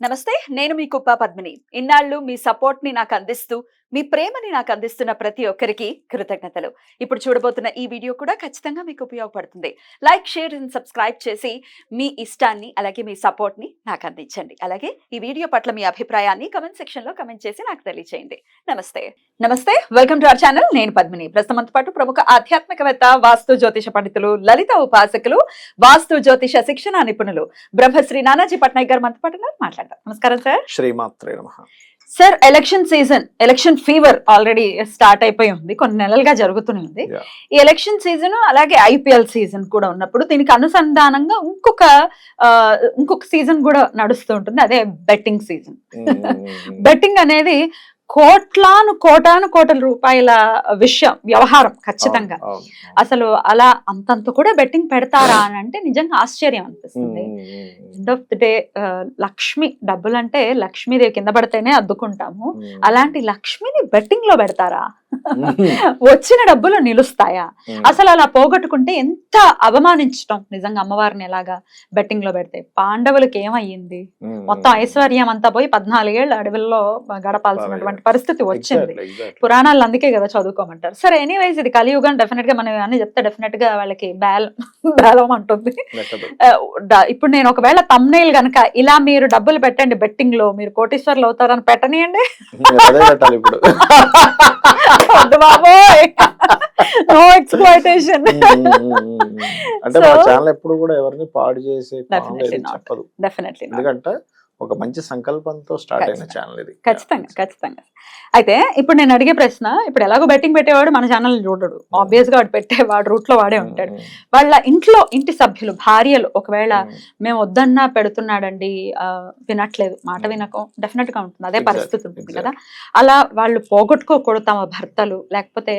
నమస్తే. నేను మీ కుప్ప పద్మిని. ఇన్నాళ్ళు మీ సపోర్ట్‌ని నాకందిస్తూ, మీ ప్రేమని నాకందిస్తున్న ప్రతి ఒక్కరికి కృతజ్ఞతలు. ఇప్పుడు చూడబోతున్న ఈ వీడియో కూడా ఖచ్చితంగా మీకు ఉపయోగపడుతుంది. లైక్, షేర్ అండ్ సబ్స్క్రైబ్ చేసి మీ ఇష్టాన్ని అలాగే మీ సపోర్ట్‌ని నాకందించండి. అలాగే ఈ వీడియో పట్ల మీ అభిప్రాయాన్ని కామెంట్ సెక్షన్‌లో కామెంట్ చేసి నాకు తెలియజేయండి. నమస్తే. నమస్తే. Welcome to our channel. నేను పద్మిని. ప్రస్తుతం మనతో పాటు ప్రముఖ ఆధ్యాత్మికవేత్త, వాస్తు జ్యోతిష పండితులు, లలిత ఉపాసకులు, వాస్తు జ్యోతిష శిక్షణ నిపుణులు బ్రహ్మశ్రీ నానాజీ పట్నాయక్ గారు మనతో పాటు ఉన్నారు. మాట్లాడదాం. నమస్కారం సార్. శ్రీమాత్రే నమః. Sir, election season, election fever already start అయిపోయి ఉంది. కొన్ని నెలలుగా జరుగుతూనే ఉంది. Yeah. ఈ ఎలక్షన్ సీజన్ అలాగే ఐపీఎల్ సీజన్ కూడా ఉన్నప్పుడు దీనికి అనుసంధానంగా ఇంకొక సీజన్ కూడా నడుస్తూ ఉంటుంది. అదే బెట్టింగ్ సీజన్. బెట్టింగ్ అనేది కోటాను కోట్ల రూపాయల వ్యవహారం ఖచ్చితంగా. అసలు అలా అంతంత కూడా బెట్టింగ్ పెడతారా అని అంటే నిజంగా ఆశ్చర్యం అనిపిస్తుంది. End of the day Lakshmi, డబ్బులు అంటే లక్ష్మీదేవి కింద పడితేనే అద్దుకుంటాము. అలాంటి లక్ష్మిని బెట్టింగ్ లో పెడతారా? వచ్చిన డబ్బులు నిలుస్తాయా? అసలు అలా పోగొట్టుకుంటే ఎంత అవమానించటం నిజంగా అమ్మవారిని ఎలాగా బెట్టింగ్ లో పెడితే. పాండవులకి ఏమయ్యింది? మొత్తం ఐశ్వర్యం అంతా పోయి 14 ఏళ్ళు అడవుల్లో గడపాల్సినటువంటి పరిస్థితి వచ్చింది. పురాణాలు అందుకే కదా చదువుకోమంటారు. సరే, ఎనీవేస్ ఇది కలియుగం. డెఫినెట్ గా మనం అన్ని చెప్తే డెఫినెట్ గా వాళ్ళకి బేలం అంటుంది. ఇప్పుడు నేను ఒకవేళ తమ్నైల్ గనక ఇలా మీరు డబ్బులు పెట్టండి బెట్టింగ్ లో, మీరు కోటీశ్వర్లు అవుతారని పెట్టనియండి. బాబోయ్, నో ఎక్స్‌ప్లాయిటేషన్. అంటే మన ఛానల్ ఎప్పుడు కూడా ఎవరిని పాడు చేసే చెప్పదు. డెఫినెట్లీ. ఎందుకంటే ఒక మంచి సంకల్పంతో స్టార్ట్ అయిన ఛానల్ ఇది. ఖచ్చితంగా. అయితే ఇప్పుడు నేను అడిగే ప్రశ్న, ఇప్పుడు ఎలాగో బెట్టింగ్ పెట్టేవాడు మన ఛానల్ చూడడు. ఆబ్వియస్ గా వాడు పెట్టేవాడు రూట్ లో వాడే ఉంటాడు. వాళ్ళ ఇంటి సభ్యులు, భార్యలు ఒకవేళ మేము వద్దన్నా పెడుతున్నాడండి, వినట్లేదు, మాట వినకం డెఫినెట్ గా ఉంటుంది. అదే పరిస్థితి ఉంటుంది కదా. అలా వాళ్ళు పోగొట్టుకోకూడదు తమ భర్తలు. లేకపోతే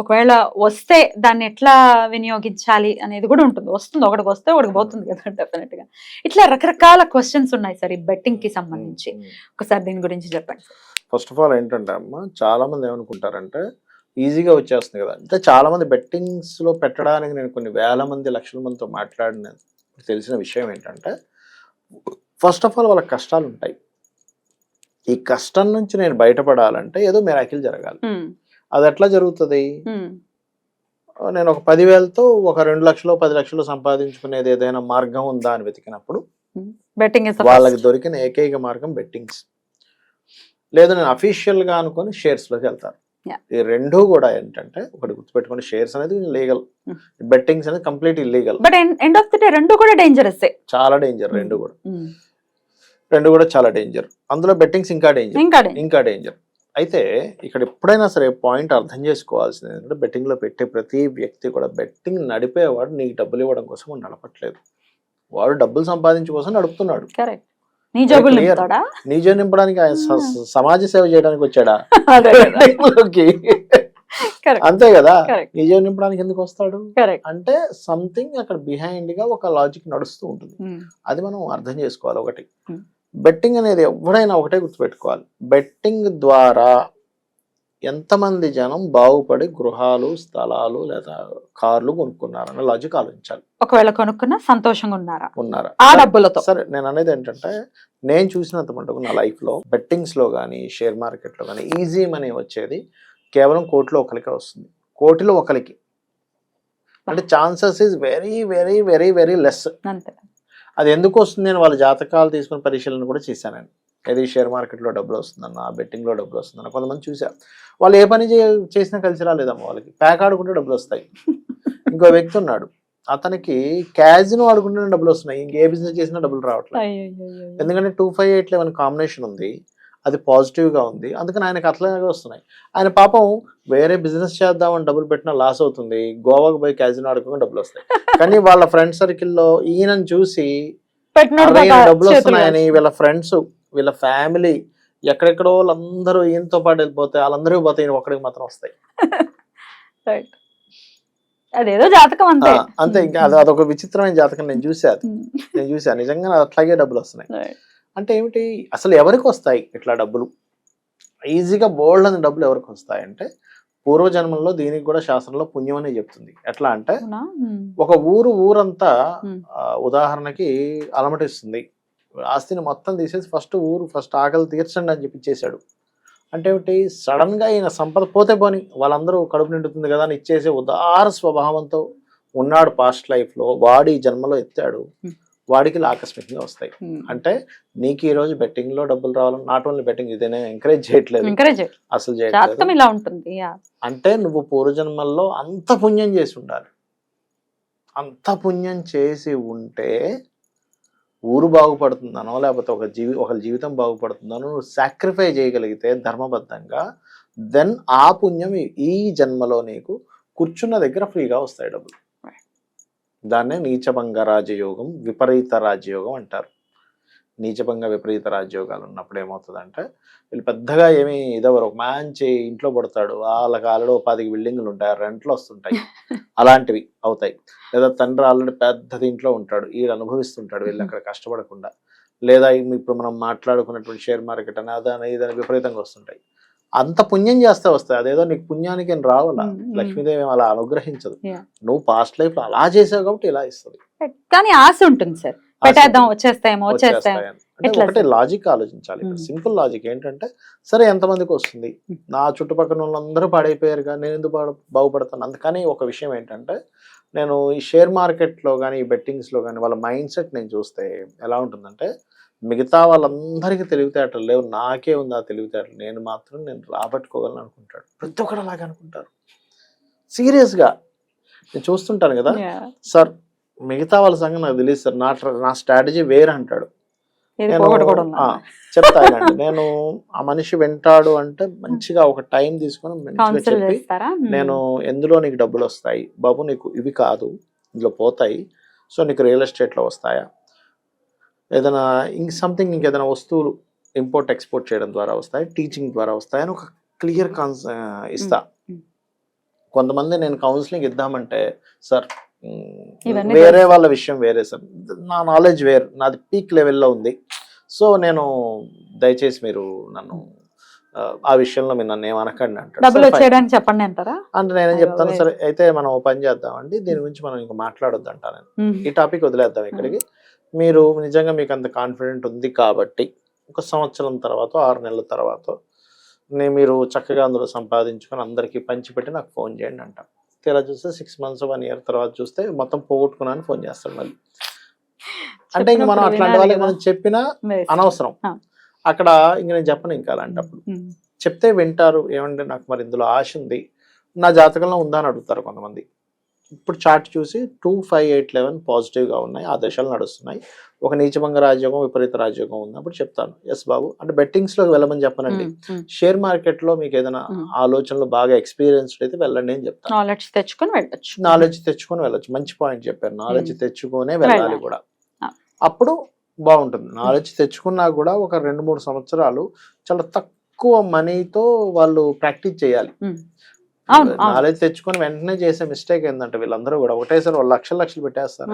ఒకవేళ వస్తే దాన్ని ఎట్లా వినియోగించాలి అనేది కూడా ఉంటుంది. ఒకటికి వస్తే ఒకటికి పోతుంది కదా డెఫినెట్ గా. ఇట్లా రకరకాల క్వశ్చన్స్ ఉన్నాయి సార్ ఈ బెట్టింగ్ కి సంబంధించి. ఒకసారి దీని గురించి చెప్పండి. ఫస్ట్ ఆఫ్ ఆల్ ఏంటంటే అమ్మ, చాలా మంది ఏమనుకుంటారంటే ఈజీగా వచ్చేస్తుంది కదా. అంటే చాలా మంది బెట్టింగ్స్ లో పెట్టడానికి నేను కొన్ని వేల మంది, లక్షల మందితో మాట్లాడిన తెలిసిన విషయం ఏంటంటే, ఫస్ట్ ఆఫ్ ఆల్ వాళ్ళ కష్టాలు ఉంటాయి. ఈ కష్టం నుంచి నేను బయటపడాలంటే ఏదో మిరాకిల్ జరగాలి. అది ఎట్లా జరుగుతుంది? నేను ఒక 10,000తో ఒక 2 లక్షలు 10 లక్షలు సంపాదించుకునేది ఏదైనా మార్గం ఉందా అని వెతికినప్పుడు వాళ్ళకి దొరికిన ఏకైక మార్గం బెట్టింగ్స్. లేదు, నేను అఫీషియల్ గా అనుకుని షేర్స్ లోకి వెళ్తాను. ఈ రెండు కూడా ఏంటంటే, ఒకటి గుర్తుపెట్టుకుని, షేర్స్ అనేది లీగల్, బెట్టింగ్స్ అనేది complete illegal. But end of the day రెండు కూడా డేంజరస్. చాలా డేంజర్. రెండు కూడా చాలా డేంజర్. అందులో బెట్టింగ్స్ ఇంకా డేంజర్. అయితే ఇక్కడ ఎప్పుడైనా సరే పాయింట్ అర్థం చేసుకోవాల్సింది ఏంటంటే, బెట్టింగ్ లో పెట్టే ప్రతి వ్యక్తి కూడా బెట్టింగ్ నడిపేవాడు నీకు డబ్బులు ఇవ్వడం కోసం నడపట్లేదు. వాడు డబ్బులు సంపాదించే కోసం నడుపుతున్నాడు. నీ జేబు నింపడానికి, సమాజ సేవ చేయడానికి వచ్చాడా? అంతే కదా. నీ జేబు నింపడానికి ఎందుకు వస్తాడు అంటే, సంథింగ్ అక్కడ బిహైండ్ గా ఒక లాజిక్ నడుస్తూ ఉంటుంది. అది మనం అర్థం చేసుకోవాలి. ఒకటి, బెట్టింగ్ అనేది ఎవడైనా ఒకటే గుర్తుపెట్టుకోవాలి, బెట్టింగ్ ద్వారా ఎంతమంది జనం బాగుపడి గృహాలు, స్థలాలు లేదా కార్లు కొనుక్కున్నారన్న లాజిక్ ఆలోచించాలి. ఒకవేళ కొనుక్కున్నా సంతోషంగా ఉన్నారా ఆ డబ్బులతో? సరే, నేను అనేది ఏంటంటే, నేను చూసినంత మటుకు నా లైఫ్ లో బెట్టింగ్స్ లో కానీ, షేర్ మార్కెట్ లో కానీ ఈజీ మనీ వచ్చేది కేవలం కోటిలో ఒకరికి వస్తుంది. కోటిలో ఒకరికి అంటే chances is very very very very less. అది ఎందుకు వస్తుంది అని వాళ్ళ జాతకాలు తీసుకుని పరిశీలన కూడా చేశాను నేను. ఏది షేర్ మార్కెట్లో డబ్బులు వస్తుందన్న, బెట్టింగ్లో డబ్బులు వస్తుందన్న. కొంతమంది చూసా, వాళ్ళు ఏ పని చేసినా కలిసి రాలేదమ్మా. వాళ్ళకి ప్యాక్ ఆడుకుంటే డబ్బులు వస్తాయి. ఇంకో వ్యక్తి ఉన్నాడు, అతనికి క్యాజినో ఆడుకుంటే డబ్బులు వస్తున్నాయి, ఇంకే బిజినెస్ చేసినా డబ్బులు రావట్లేదు. ఎందుకంటే 2587 కాంబినేషన్ ఉంది, అది పాజిటివ్గా ఉంది, అందుకని ఆయనకు అట్లాగే వస్తున్నాయి. ఆయన పాపం వేరే బిజినెస్ చేద్దామని డబ్బులు పెట్టినా లాస్ అవుతుంది, గోవాకు పోయి క్యాజినో ఆడుకుని డబ్బులు వస్తాయి. కానీ వాళ్ళ ఫ్రెండ్ సర్కిల్లో ఈయనను చూసి డబ్బులు వస్తున్నాయని వీళ్ళ ఫ్రెండ్స్, వీళ్ళ ఫ్యామిలీ, ఎక్కడెక్కడో వాళ్ళందరూ ఈయనతో పాటు వెళ్ళిపోతే వాళ్ళందరూ పోతే ఈయన ఒక్కడికి మాత్రం వస్తాయి. అదేదో జాతకం అంతే. ఇంకా అదొక విచిత్రమైన జాతకం. నేను చూసా నిజంగా అట్లాగే డబ్బులు వస్తున్నాయి. అంటే ఏమిటి, అసలు ఎవరికి వస్తాయి ఇట్లా డబ్బులు? ఈజీగా బోల్డ్ అని డబ్బులు ఎవరికి వస్తాయి అంటే, పూర్వజన్మల్లో దీనికి కూడా శాస్త్రంలో పుణ్యం అనే చెప్తుంది. ఎట్లా అంటే, ఒక ఊరంతా ఉదాహరణకి అలమటిస్తుంది, ఆస్తిని మొత్తం తీసేసి ఫస్ట్ ఆకలి తీర్చండి అని చెప్పి ఇచ్చేసాడు. అంటే ఏమిటి, సడన్ గా ఈయన సంపద పోతే పోని వాళ్ళందరూ కడుపు నిండుతుంది కదా అని ఇచ్చేసే ఉదార స్వభావంతో ఉన్నాడు పాస్ట్ లైఫ్ లో, వాడు ఈ జన్మలో ఎత్తాడు, వాడికి ఆకస్మికంగా వస్తాయి. అంటే నీకు ఈ రోజు బెట్టింగ్ లో డబ్బులు రావాలని, నాట్ ఓన్లీ బెట్టింగ్, ఇదేనే ఎంకరేజ్ చేయట్లేదు, అసలు చేయట్లేదు. ఇలా ఉంటుంది. అంటే నువ్వు పూర్వజన్మల్లో అంత పుణ్యం చేసి ఉండాలి. అంత పుణ్యం చేసి ఉంటే ఊరు బాగుపడుతుందనో లేకపోతే ఒక జీవితం బాగుపడుతుందనో నువ్వు సాక్రిఫై చేయగలిగితే ధర్మబద్ధంగా, దెన్ ఆ పుణ్యం ఈ జన్మలో నీకు కూర్చున్న దగ్గర ఫ్రీగా వస్తాయి డబ్బులు. దాన్నే నీచభంగ రాజయోగం, విపరీత రాజయోగం అంటారు. నీచభంగ విపరీత రాజయోగాలు ఉన్నప్పుడు ఏమవుతుందంటే వీళ్ళు పెద్దగా ఏమి ఇదవరు, ఒక మంచి ఇంట్లో పడతాడు, వాళ్ళకి ఆల్రెడీ 10 బిల్డింగ్లు ఉంటాయి, రెంట్లు వస్తుంటాయి, అలాంటివి అవుతాయి. లేదా తండ్రి ఆల్రెడీ పెద్ద ఇంట్లో ఉంటాడు, వీళ్ళు అనుభవిస్తుంటాడు, వీళ్ళు అక్కడ కష్టపడకుండా. లేదా ఇప్పుడు మనం మాట్లాడుకున్నటువంటి షేర్ మార్కెట్ అని అదని ఇదని విపరీతంగా వస్తుంటాయి. అంత పుణ్యం చేస్తే వస్తాయి, అదేదో నీకు పుణ్యానికి ఏం రావాలా, లక్ష్మీదేవి అలా అనుగ్రహించదు. నువ్వు పాస్ట్ లైఫ్ లో అలా చేసావు కాబట్టి ఇలా ఇస్తుంది. కానీ ఆశ ఉంటుంది సార్, పెట్టేద్దాం వచ్చేస్తాయేమో. అంటే ఒకటే లాజిక్ ఆలోచించాలి. సింపుల్ లాజిక్ ఏంటంటే, సరే ఎంతమందికి వస్తుంది, నా చుట్టుపక్కల వాళ్ళందరూ పాడైపోయారుగా, నేను ఎందుకు బాగుపడతాను. అందుకని ఒక విషయం ఏంటంటే, నేను ఈ షేర్ మార్కెట్ లో కానీ ఈ బెట్టింగ్స్ లో కానీ వాళ్ళ మైండ్ సెట్ నేను చూస్తే ఎలా ఉంటుందంటే, మిగతా వాళ్ళందరికీ తెలివితేటలు లేవు, నాకే ఉంది ఆ తెలివితేటలు, నేను మాత్రం నేను రాబట్టుకోగలను అనుకుంటాడు. ప్రతి ఒక్కరు అలాగే అనుకుంటారు. సీరియస్ గా నేను చూస్తుంటాను కదా సార్, మిగతా వాళ్ళ సంగతి నాకు తెలియదు సార్, నా స్ట్రాటజీ వేరే అంటాడు. చెప్తా నేను ఆ మనిషి వింటాడు అంటే మంచిగా ఒక టైం తీసుకొని మంచిగా చెప్పి, నేను ఎందులో నీకు డబ్బులు వస్తాయి బాబు, నీకు ఇవి కాదు ఇందులో పోతాయి, సో నీకు రియల్ ఎస్టేట్లో వస్తాయా, ఏదైనా సంథింగ్ ఇంకేదైనా వస్తువులు ఇంపోర్ట్ ఎక్స్పోర్ట్ చేయడం ద్వారా వస్తాయి, టీచింగ్ ద్వారా వస్తాయి అని ఒక క్లియర్ ఇస్తా. కొంతమంది నేను కౌన్సిలింగ్ ఇద్దామంటే, సార్ వేరే వాళ్ళ విషయం వేరే సార్, నా నాలెడ్జ్ వేరు, నాది పీక్ లెవెల్లో ఉంది, సో నేను దయచేసి మీరు నన్ను ఆ విషయంలో మీరు నన్ను ఏమనకండి అంటారు. చెప్పండి అంటారా అంటే నేనేం చెప్తాను, సరే అయితే మనం ఓ పని చేద్దామండి, దీని గురించి మనం ఇంకా మాట్లాడొద్దు అంటా, నేను ఈ టాపిక్ వదిలేద్దాం ఇక్కడికి. మీరు నిజంగా మీకు అంత కాన్ఫిడెంట్ ఉంది కాబట్టి 1 సంవత్సరం తర్వాత 6 నెలల తర్వాత మీరు చక్కగా అందులో సంపాదించుకొని అందరికీ పంచిపెట్టి నాకు ఫోన్ చేయండి అంట. తీరా చూస్తే 6 months 1 year తర్వాత చూస్తే మొత్తం పోగొట్టుకున్నాను ఫోన్ చేస్తాడు మళ్ళీ. అంటే ఇంక మనం అట్లాంటి వాళ్ళకి మనం చెప్పినా అనవసరం, అక్కడ ఇంక నేను చెప్పను ఇంకా అలాంటప్పుడు. చెప్తే వింటారు, ఏమంటే నాకు మరి ఇందులో ఆశ ఉంది, నా జాతకంలో ఉందా అని అడుగుతారు కొంతమంది. ఇప్పుడు చార్ట్ చూసి 2, 5, 8, 11 పాజిటివ్గా ఉన్నాయి, ఆ దశలు నడుస్తున్నాయి, ఒక నీచభంగ రాజయోగం విపరీత రాజయోగం ఉన్నప్పుడు చెప్తాను ఎస్ బాబు అంటే. బెట్టింగ్స్లోకి వెళ్ళమని చెప్పనండి, షేర్ మార్కెట్లో మీకు ఏదైనా ఆలోచనలు బాగా ఎక్స్పీరియన్స్డ్ అయితే వెళ్ళండి అని చెప్తాను. నాలెడ్జ్ తెచ్చుకొని వెళ్ళొచ్చు. మంచి పాయింట్ చెప్పారు, నాలెడ్జ్ తెచ్చుకొనే వెళ్ళాలి కూడా. అప్పుడు బాగుంటుంది. నాలెడ్జ్ తెచ్చుకున్నా కూడా ఒక 2-3 సంవత్సరాలు చాలా తక్కువ మనీతో వాళ్ళు ప్రాక్టీస్ చేయాలి. నాలెడ్జ్ తెచ్చుకొని వెంటనే చేసే మిస్టేక్ ఏంటంటే, వీళ్ళందరూ కూడా ఒకటేసారి 1 లక్షలు పెట్టేస్తారు,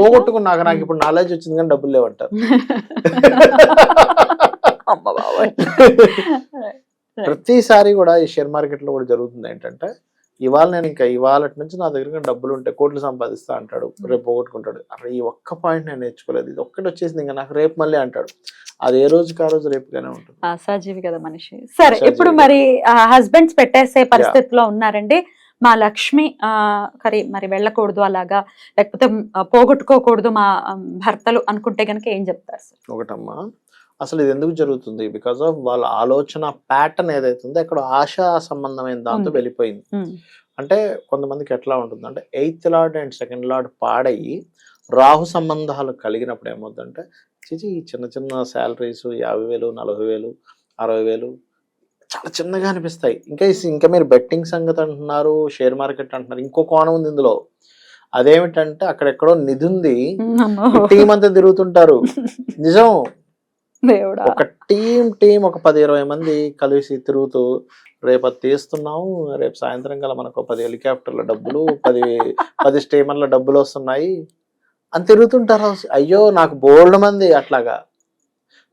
పోగొట్టుకుని నాకు ఇప్పుడు నాలెడ్జ్ వచ్చింది కానీ డబ్బులు లేవంటారు. ప్రతిసారి కూడా ఈ షేర్ మార్కెట్ లో కూడా జరుగుతుంది ఏంటంటే, ఇవాళ నుంచి నా దగ్గర డబ్బులు ఉంటే కోట్లు సంపాదిస్తా అంటాడు, రేపు పోగొట్టుకుంటాడు. అక్కడ ఈ ఒక్క పాయింట్ నేను నేర్చుకోలేదు, ఇది ఒక్కటి వచ్చేసింది ఇంకా నాకు రేపు మళ్ళీ అంటాడు. అది ఏ రోజుకి ఆ రోజు రేపుగానే ఉంటుంది. అసాజీవి కదా మనిషి. సరే ఇప్పుడు మరి హస్బెండ్స్ పెట్టేసే పరిస్థితిలో ఉన్నారండి, మా లక్ష్మి మరి వెళ్ళకూడదు అలాగా, లేకపోతే పోగొట్టుకోకూడదు మా భర్తలు అనుకుంటే గనక ఏం చెప్తారు సార్? ఒకటమ్మా, అసలు ఇది ఎందుకు జరుగుతుంది, బికాస్ ఆఫ్ వాళ్ళ ఆలోచన ప్యాటర్న్ ఏదైతుందో అక్కడ ఆశా సంబంధమైన దాంతో వెళ్ళిపోయింది. అంటే కొంతమందికి ఎట్లా ఉంటుంది అంటే, 8th Lord and 2nd Lord పాడయి రాహు సంబంధాలు కలిగినప్పుడు ఏమవుతుందంటే, చిచి చిన్న చిన్న శాలరీస్ 50,000, 40,000, 60,000 చాలా చిన్నగా అనిపిస్తాయి. ఇంకా మీరు బెట్టింగ్ సంగతి అంటున్నారు, షేర్ మార్కెట్ అంటున్నారు, ఇంకో కోణం ఉంది ఇందులో. అదేమిటంటే అక్కడెక్కడో నిధి ఉంది, టీం అంతా తిరుగుతుంటారు. నిజం, ఒక టీం ఒక 10-20 మంది కలిసి తిరుగుతూ, రేపు అది తీస్తున్నాము, రేపు సాయంత్రం కల్లా మనకు 10 హెలికాప్టర్ల డబ్బులు, 10 స్టీమర్ల డబ్బులు వస్తున్నాయి అని తిరుగుతుంటారు. అయ్యో నాకు బోల్డ్ మంది అట్లాగా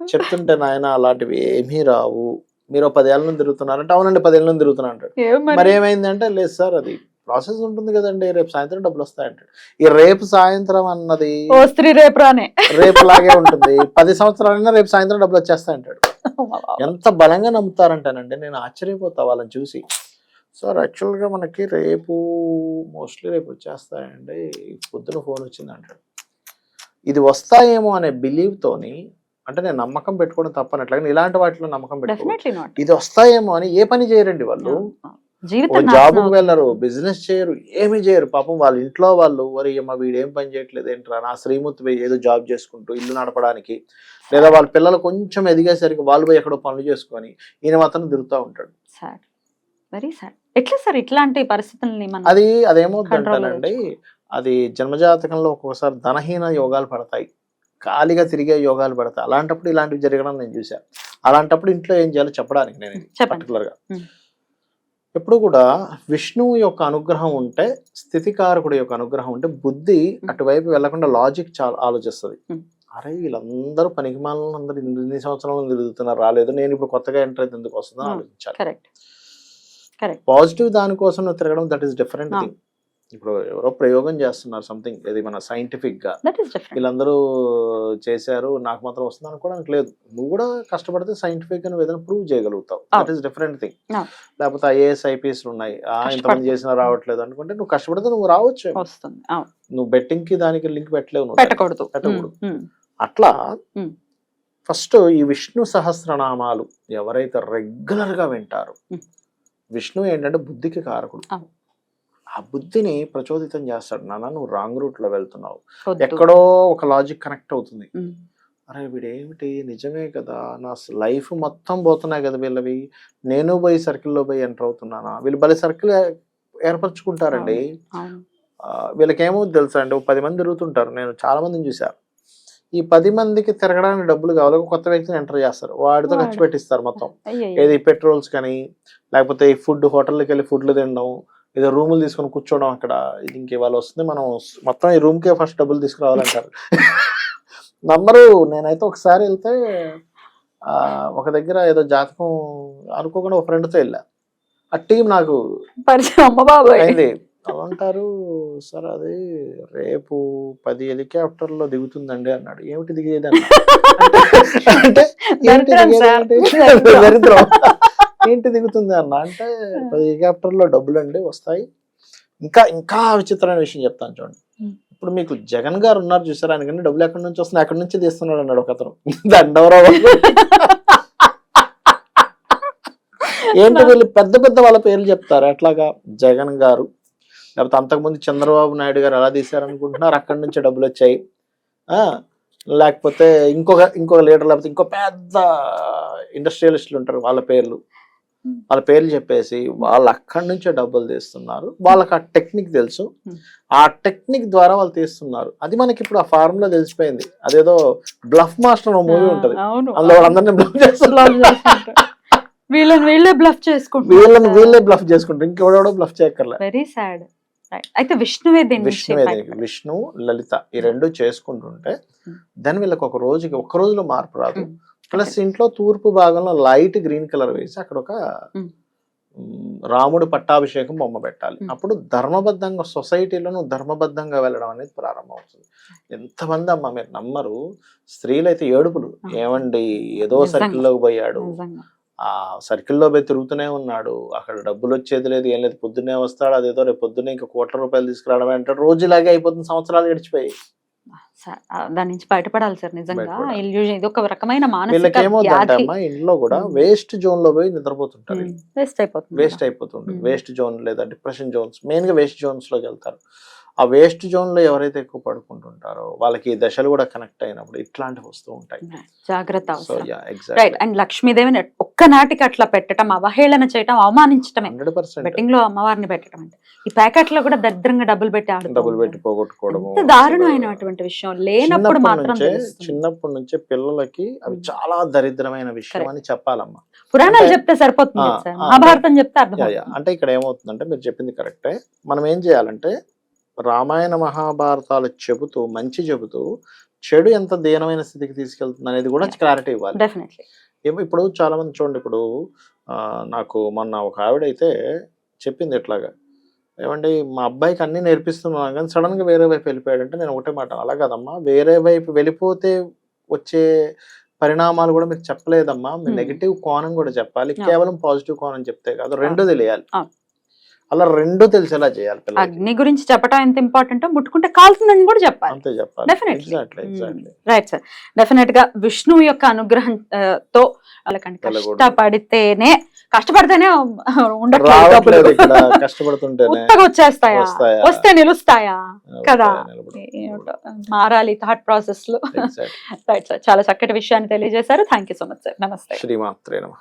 చెప్తుంటే, నాయన అలాంటివి ఏమీ రావు, మీరు 10 ఏళ్ళ నుంచి తిరుగుతున్నారంటే, అవునండి 10 ఏళ్ళ నుంచి తిరుగుతున్నా అంటాడు. మరి ఏమైందంటే, లేదు సార్ అది ప్రాసెస్ ఉంటుంది కదండి, రేపు సాయంత్రం డబ్బులు వస్తాయంటాడు. ఈ రేపు సాయంత్రం అన్నది ఓ స్త్రీ రేపు రానే రేపు లాగే ఉంటుంది. 10 సంవత్సరాలైనా రేపు సాయంత్రం డబ్బులు వచ్చేస్తాయంటాడు. ఎంత బలంగా నమ్ముతారంటానండి, నేను ఆశ్చర్యపోతా వాళ్ళని చూసి. సార్ యాక్చువల్గా మనకి రేపు మోస్ట్లీ రేపు వచ్చేస్తాయండి, పొద్దున ఫోన్ వచ్చింది అంటాడు. ఇది వస్తాయేమో అనే బిలీవ్తోని, అంటే నేను నమ్మకం పెట్టుకోవడం తప్పనట్లయినా ఇలాంటి వాటిలో నమ్మకం పెట్టుకోవడం, ఇది వస్తాయేమో అని ఏ పని చేయరండి వాళ్ళు. జాబ్కి వెళ్ళరు, బిజినెస్ చేయరు, ఏమీ చేయరు. పాపం వాళ్ళ ఇంట్లో వాళ్ళు వరి అమ్మ వీడేం పని చేయట్లేదు ఏంట్రా, నా శ్రీమూర్తి పోయి ఏదో జాబ్ చేసుకుంటూ ఇల్లు నడపడానికి, లేదా వాళ్ళ పిల్లలు కొంచెం ఎదిగేసరికి వాళ్ళు పోయి ఎక్కడో పనులు చేసుకొని ఈయన మాత్రం తిరుగుతూ ఉంటాడు. Very sad. ఎట్లా సార్ ఇట్లాంటి పరిస్థితుల్ని మనం అదేమవుతుందంటానండి, అది జన్మజాతకంలో ఒక్కొక్కసారి ధనహీన యోగాలు పడతాయి, ఖాళీగా తిరిగే యోగాలు పడతాయి. అలాంటప్పుడు ఇలాంటివి జరగడం నేను చూశాను. అలాంటప్పుడు ఇంట్లో ఏం చేయాలో చెప్పడానికి నేను పర్టికులర్గా ఎప్పుడు కూడా విష్ణువు యొక్క అనుగ్రహం ఉంటే, స్థితికారకుడు యొక్క అనుగ్రహం ఉంటే బుద్ధి అటువైపు వెళ్లకుండా లాజిక్ చాలా ఆలోచిస్తుంది. అరే వీళ్ళందరూ పనికిమాలందరూ ఇన్ని సంవత్సరాలు తిరుగుతున్నారు, రాలేదు, నేను ఇప్పుడు కొత్తగా ఎంటర్ అయితే ఎందుకు వస్తుందని ఆలోచించాలి. పాజిటివ్ దానికోసం నువ్వు తిరగడం, దట్ ఈస్ డిఫరెంట్ థింగ్. ఇప్పుడు ఎవరో ప్రయోగం చేస్తున్నారు సంథింగ్, ఇది మన సైంటిఫిక్ గా వీళ్ళందరూ చేశారు నాకు మాత్రం వస్తుంది అనుకోవడానికి లేదు. నువ్వు కూడా కష్టపడితే సైంటిఫిక్ గా నువ్వు ఏదైనా ప్రూవ్ చేయగలుగుతావు, దట్ ఈస్ డిఫరెంట్ థింగ్. లేకపోతే ఐఏఎస్ ఐపీఎస్ ఉన్నాయి, ఇంతమంది చేసినా రావట్లేదు అనుకుంటే నువ్వు కష్టపడితే నువ్వు రావచ్చు. నువ్వు బెట్టింగ్ కి దానికి లింక్ పెట్టలేవు, పెట్టకూడదు. అట్లా ఫస్ట్ ఈ విష్ణు సహస్రనామాలు ఎవరైతే రెగ్యులర్ గా వింటారో, విష్ణు ఏంటంటే బుద్ధికి కారకుడు. ఆ బుద్ధిని ప్రచోదితం చేస్తాడు. నాన్న నువ్వు రాంగ్ రూట్ లో వెళ్తున్నావు, ఎక్కడో ఒక లాజిక్ కనెక్ట్ అవుతుంది. అరే వీడేమిటి, నిజమే కదా, నా లైఫ్ మొత్తం పోతున్నాయి కదా వీళ్ళవి, నేను పోయి సర్కిల్లో పోయి ఎంటర్ అవుతున్నానా, వీళ్ళు భలే సర్కిల్ ఏర్పరచుకుంటారండి. వీళ్ళకి ఏమో తెలుసా అండి, 10 మంది తిరుగుతుంటారు, నేను చాలా మందిని చూశాను. ఈ 10 మందికి తిరగడానికి డబ్బులు కావాలి, కొత్త వ్యక్తిని ఎంటర్ చేస్తారు, వాడితో ఖర్చు పెట్టిస్తారు మొత్తం. ఏది పెట్రోల్స్ కానీ, లేకపోతే ఈ ఫుడ్ హోటల్కి వెళ్ళి ఫుడ్లు తినడం, ఏదో రూములు తీసుకొని కూర్చోవడం అక్కడ. ఇది ఇంక ఇవాళ వస్తుంది, మనం మొత్తం ఈ రూమ్కే ఫస్ట్ డబ్బులు తీసుకురావాలంటారు. నంబరు నేనైతే ఒకసారి వెళ్తే ఒక దగ్గర ఏదో జాతకం అనుకోకుండా ఒక ఫ్రెండ్తో వెళ్ళా, ఆ టీం నాకు అయింది. అంటారు సార్ అది రేపు 10 హెలికాప్టర్లో దిగుతుందండి అన్నాడు. ఏమిటి దిగేది అన్న అంటే దరిద్రం ఏంటి దిగుతుంది అన్న అంటే 10 హెలికాప్టర్లో డబ్బులు అండి వస్తాయి. ఇంకా విచిత్రమైన విషయం చెప్తాను చూడండి. ఇప్పుడు మీకు జగన్ గారు ఉన్నారు చూసారు, ఆయనకంటే డబ్బులు ఎక్కడి నుంచి వస్తున్నాయి, అక్కడి నుంచి తీస్తున్నాడు అన్నాడు ఒక అతను. దండవరావు ఏంటి వీళ్ళు పెద్ద వాళ్ళ పేర్లు చెప్తారు. అట్లాగా జగన్ గారు, లేకపోతే అంతకుముందు చంద్రబాబు నాయుడు గారు ఎలా తీశారనుకుంటున్నారు, అక్కడి నుంచి డబ్బులు వచ్చాయి. లేకపోతే ఇంకొక లీడర్, లేకపోతే ఇంకో పెద్ద ఇండస్ట్రియలిస్టులు ఉంటారు, వాళ్ళ పేర్లు చెప్పేసి వాళ్ళు అక్కడి నుంచే డబ్బులు తీస్తున్నారు. వాళ్ళకి ఆ టెక్నిక్ తెలుసు, ఆ టెక్నిక్ ద్వారా వాళ్ళు తీస్తున్నారు. అది మనకి ఇప్పుడు ఆ ఫార్ములా తెలిసిపోయింది. అదేదో బ్లఫ్ మాస్టర్ మూవీ ఉంటది, అందులో వాళ్ళందరినీ బ్లఫ్ చేస్తున్నారు, వీళ్ళే బ్లఫ్ చేసుకుంటారు, ఇంకెవడో బ్లఫ్ చేయక్కర్లే. Very sad. అయితే విష్ణువే విష్ణు లలిత ఈ రెండు చేసుకుంటుంటే దాని వీళ్ళకి ఒక రోజులో మార్పు రాదు. ప్లస్ ఇంట్లో తూర్పు భాగంలో లైట్ గ్రీన్ కలర్ వేసి అక్కడ ఒక రాముడు పట్టాభిషేకం బొమ్మ పెట్టాలి. అప్పుడు ధర్మబద్ధంగా సొసైటీలో నువ్వు ధర్మబద్ధంగా వెళ్ళడం అనేది ప్రారంభం అవుతుంది. ఎంతమంది అమ్మ మీరు నమ్మరు, స్త్రీలు అయితే ఏడుపులు, ఏమండి ఏదో సర్కిల్లోకి పోయాడు, ఆ సర్కిల్లో పోయి తిరుగుతూనే ఉన్నాడు, అక్కడ డబ్బులు వచ్చేది లేదు, ఏం లేదు, పొద్దున్నే వస్తాడు, అదేదో రేపు పొద్దున్నే ఇంకా ₹1,00,00,000 తీసుకురావడం అంటాడు. రోజు ఇలాగే అయిపోతుంది, సంవత్సరాలు గడిచిపోయాయి. దాని నుంచి బయటపడాలి సార్. నిజంగా ఇది ఒక రకమైన మానసిక ఏమవుతుందమ్మా, ఇంట్లో కూడా వేస్ట్ జోన్ లో పోయి నిద్రపోతుంటారు, వేస్ట్ అయిపోతుంది. వేస్ట్ జోన్ లేదా డిప్రెషన్ జోన్స్, మెయిన్ గా వేస్ట్ జోన్స్ లోకి వెళ్తారు. ఆ వేస్ట్ జోన్ లో ఎవరైతే ఎక్కువ పడుకుంటుంటారో వాళ్ళకి దశలు కూడా కనెక్ట్ అయినప్పుడు ఇట్లాంటివి వస్తూ ఉంటాయి. జాగ్రత్త. అండ్ లక్ష్మీదేవిని ఒక్కనాటికి అట్లా పెట్టడం, అవహేళన చేయటం, అవమానించటమే 100%. బెట్టింగ్ లో అమ్మవారిని పెట్టడం అంటే, ఈ ప్యాకెట్ లో కూడా దరిద్రంగా డబ్బులు పెట్టి పోగొట్టుకోవడం దారుణమైనటువంటి విషయం. లేనప్పుడు మాత్రం చిన్నప్పటి నుంచే పిల్లలకి అవి చాలా దరిద్రమైన విషయం అని చెప్పాలమ్మా. పురాణాలు చెప్తే సరిపోతుంది సార్, మహాభారతం చెప్తే అర్థం. అంటే ఇక్కడ ఏమవుతుందంటే మీరు చెప్పింది కరెక్టే. మనం ఏం చేయాలంటే రామాయణ మహాభారతాలు చెబుతూ మంచి చెబుతూ చెడు ఎంత దీనమైన స్థితికి తీసుకెళ్తుంది అనేది కూడా క్లారిటీ ఇవ్వాలి. ఇప్పుడు చాలా మంది చూడండి, ఇప్పుడు నాకు మొన్న ఒక ఆవిడైతే చెప్పింది ఎట్లాగా, ఏమండి మా అబ్బాయికి అన్ని నేర్పిస్తున్నాను కానీ సడన్ గా వేరే వైపు వెళ్ళిపోయాడంటే నేను ఒకటే మాట అలా కదమ్మా, వేరే వైపు వెళ్ళిపోతే వచ్చే పరిణామాలు కూడా మీరు చెప్పలేదమ్మా, మీరు నెగిటివ్ కోణం కూడా చెప్పాలి, కేవలం పాజిటివ్ కోణం చెప్తే కాదు, రెండు తెలియాలి. అలా రెండు తెలిసేలా చేయాలి పిల్లలకి. అగ్ని గురించి చెప్పడం ఎంత ఇంపార్టెంట్, ముట్టుకుంటే కాల్తుందని కూడా చెప్పాలి. అంతే చెప్పాలి. Definitely. Exactly. Right sir, definite గా విష్ణువు యొక్క అనుగ్రహంతో వాళ్ళకంటే కష్టపడితేనే ఉండట్లేదు రావట్లేదు డబ్బులు. ఇక్కడ కష్టపడుతుంటేనే ఉత్తగా వచ్చేస్తాయా, వస్తాయా? వస్తే నిలుస్తాయా కదా, నిలబడు. ఏమిటో మారాలి థాట్ ప్రాసెస్ లో. Exactly. రైట్ సార్, చాలా చక్కటి విషయాన్ని తెలియజేశారు. Thank you so much sir. నమస్తే. శ్రీమాత్రే నమః.